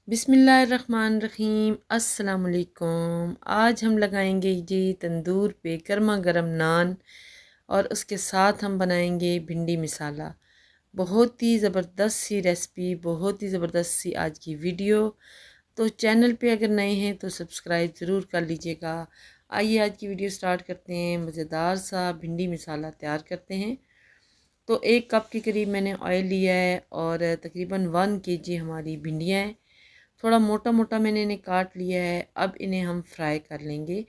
बिस्मिल्लाहिर्रहमानिर्रहीम। अस्सलाम वालेकुम। आज हम लगाएंगे जी तंदूर पे गर्मा गर्म नान और उसके साथ हम बनाएंगे भिंडी मसाला। बहुत ही ज़बरदस्त सी रेसिपी, बहुत ही ज़बरदस्त सी आज की वीडियो। तो चैनल पे अगर नए हैं तो सब्सक्राइब ज़रूर कर लीजिएगा। आइए आज की वीडियो स्टार्ट करते हैं। मज़ेदार सा भिंडी मसाला तैयार करते हैं। तो 1 कप के करीब मैंने ऑयल लिया है और तकरीबन 1 kg हमारी भिंडियाँ हैं। थोड़ा मोटा मोटा मैंने इन्हें काट लिया है। अब इन्हें हम फ्राई कर लेंगे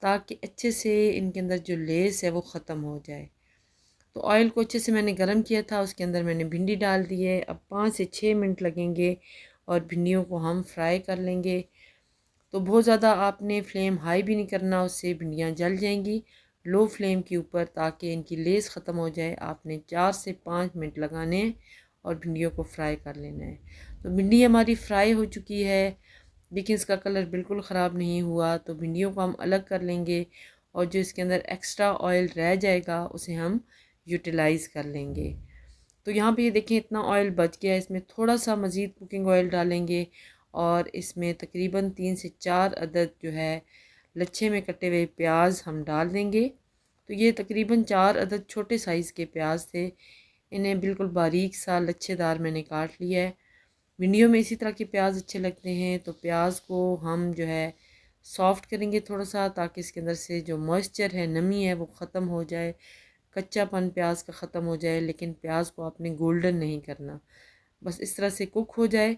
ताकि अच्छे से इनके अंदर जो लेस है वो ख़त्म हो जाए। तो ऑयल को अच्छे से मैंने गरम किया था, उसके अंदर मैंने भिंडी डाल दी है। अब 5 से 6 मिनट लगेंगे और भिंडियों को हम फ्राई कर लेंगे। तो बहुत ज़्यादा आपने फ्लेम हाई भी नहीं करना, उससे भिंडियाँ जल जाएंगी। लो फ्लेम के ऊपर, ताकि इनकी लेस ख़त्म हो जाए। आपने 4 से 5 मिनट लगाने हैं और भिंडियों को फ्राई कर लेना है। तो भिंडी हमारी फ्राई हो चुकी है, लेकिन इसका कलर बिल्कुल ख़राब नहीं हुआ। तो भिंडियों को हम अलग कर लेंगे और जो इसके अंदर एक्स्ट्रा ऑयल रह जाएगा उसे हम यूटिलाइज़ कर लेंगे। तो यहाँ पे ये देखें, इतना ऑयल बच गया है। इसमें थोड़ा सा मज़ीद कुकिंग ऑयल डालेंगे और इसमें तकरीबन 3 से 4 अदद जो है लच्छे में कटे हुए प्याज हम डाल देंगे। तो ये तकरीबन 4 अदद छोटे साइज़ के प्याज थे। इन्हें बिल्कुल बारीक सा लच्छेदार मैंने काट लिया है। भिंडियों में इसी तरह के प्याज अच्छे लगते हैं। तो प्याज को हम जो है सॉफ़्ट करेंगे थोड़ा सा, ताकि इसके अंदर से जो मॉइस्चर है, नमी है, वो ख़त्म हो जाए, कच्चापन प्याज का ख़त्म हो जाए। लेकिन प्याज को आपने गोल्डन नहीं करना, बस इस तरह से कुक हो जाए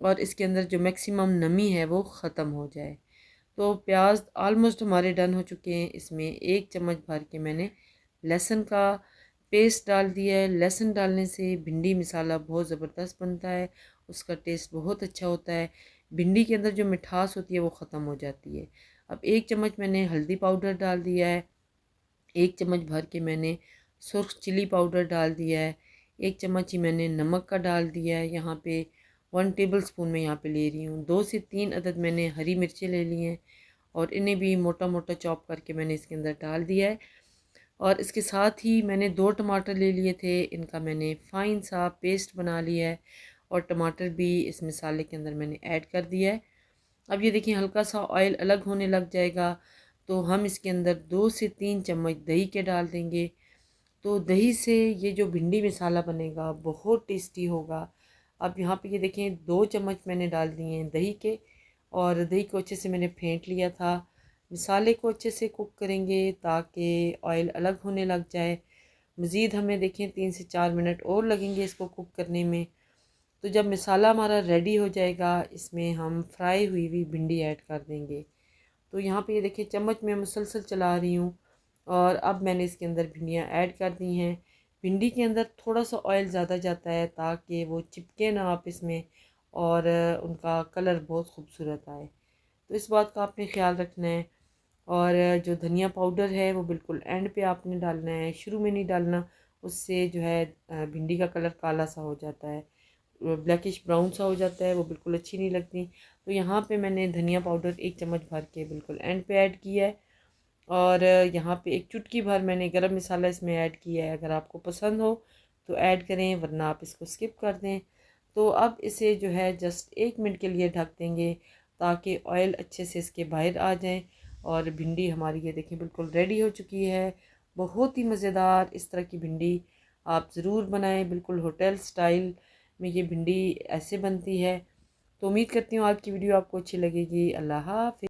और इसके अंदर जो मैक्सिमम नमी है वो ख़त्म हो जाए। तो प्याज आलमोस्ट हमारे डन हो चुके हैं। इसमें 1 चम्मच भर के मैंने लहसुन का पेस्ट डाल दिया है। लहसुन डालने से भिंडी मसाला बहुत ज़बरदस्त बनता है, उसका टेस्ट बहुत अच्छा होता है। भिंडी के अंदर जो मिठास होती है वो ख़त्म हो जाती है। अब 1 चम्मच मैंने हल्दी पाउडर डाल दिया है। 1 चम्मच भर के मैंने सुर्ख चिली पाउडर डाल दिया है। 1 चम्मच ही मैंने नमक का डाल दिया है। यहाँ पे 1 टेबल स्पून मैं यहाँ पे ले रही हूँ। 2 से 3 अदद मैंने हरी मिर्चें ले ली हैं और इन्हें भी मोटा मोटा चॉप करके मैंने इसके अंदर डाल दिया है। और इसके साथ ही मैंने 2 टमाटर ले लिए थे, इनका मैंने फ़ाइन सा पेस्ट बना लिया है और टमाटर भी इस मसाले के अंदर मैंने ऐड कर दिया है। अब ये देखिए, हल्का सा ऑयल अलग होने लग जाएगा तो हम इसके अंदर 2 से 3 चम्मच दही के डाल देंगे। तो दही से ये जो भिंडी मसाला बनेगा बहुत टेस्टी होगा। अब यहाँ पे ये देखें, 2 चम्मच मैंने डाल दिए हैं दही के और दही को अच्छे से मैंने फेंट लिया था। मसाले को अच्छे से कुक करेंगे ताकि ऑयल अलग होने लग जाए। मज़ीद हमें देखें 3 से 4 मिनट और लगेंगे इसको कुक करने में। तो जब मसाला हमारा रेडी हो जाएगा, इसमें हम फ्राई हुई हुई भिंडी ऐड कर देंगे। तो यहाँ पे ये देखिए, चम्मच में मुसलसल चला रही हूँ और अब मैंने इसके अंदर भिंडियाँ ऐड कर दी हैं। भिंडी के अंदर थोड़ा सा ऑयल ज़्यादा जाता है ताकि वो चिपके ना आपस में और उनका कलर बहुत खूबसूरत आए। तो इस बात का आपने ख्याल रखना है। और जो धनिया पाउडर है वो बिल्कुल एंड पे आपने डालना है, शुरू में नहीं डालना। उससे जो है भिंडी का कलर काला सा हो जाता है, ब्लैकिश ब्राउन सा हो जाता है, वो बिल्कुल अच्छी नहीं लगती। तो यहाँ पे मैंने धनिया पाउडर 1 चम्मच भर के बिल्कुल एंड पे ऐड किया है। और यहाँ पे एक चुटकी भर मैंने गरम मसाला इसमें ऐड किया है। अगर आपको पसंद हो तो ऐड करें, वरना आप इसको स्किप कर दें। तो अब इसे जो है जस्ट 1 मिनट के लिए ढक देंगे ताकि ऑयल अच्छे से इसके बाहर आ जाए। और भिंडी हमारी ये देखें बिल्कुल रेडी हो चुकी है। बहुत ही मज़ेदार इस तरह की भिंडी आप ज़रूर बनाएं। बिल्कुल होटल स्टाइल में ये भिंडी ऐसे बनती है। तो उम्मीद करती हूँ आज की वीडियो आपको अच्छी लगेगी। अल्लाह हाफ़िज़।